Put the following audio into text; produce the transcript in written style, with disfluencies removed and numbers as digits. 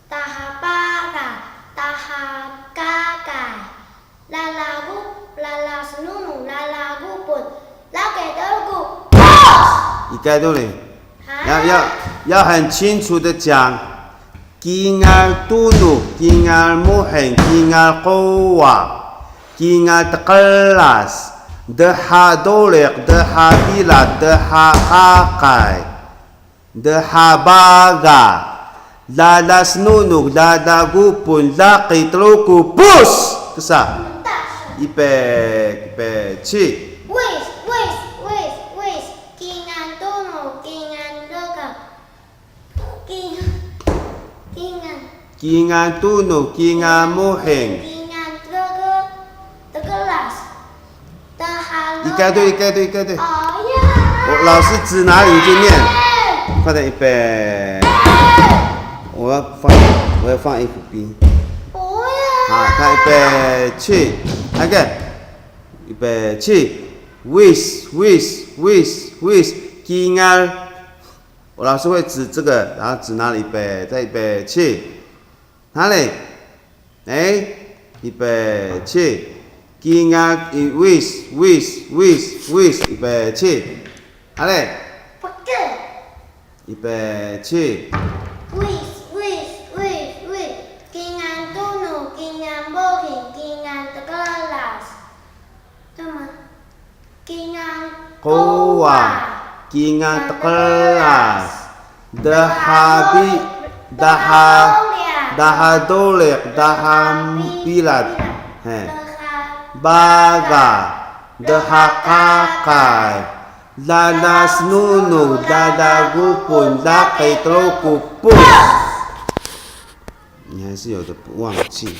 taha baga, taha gagai, lala senunu, lala gupun, lage德古。你该对了，要很清楚的讲。Kingal tunu, kingal muhen, kingal kowa, kingal tekelas, deha dolek, deha bilat, deha kakai, deha baga, lalas nunuk, lada gupun, laki teluku, pus! Kesah. 预备起。Kingan tunu, kingan muhen。一概对。老师指哪里就念。快点预备。我要放 FB。好，看预备起，来个，预备起 ，with， kingan。我老师会指这个，然后指哪里？再预备起。哪里？预备起 ，kingan with，预备起，哪里？预备起。kingan tunu, kingan bohin, kingan tekelas， 对吗？ kingan kowa, kingan tekelas, daha dolek, daha bilat, baga, daha kakai, lalas nunu, dada gupun, laki teluku pus。你还是有的忘记。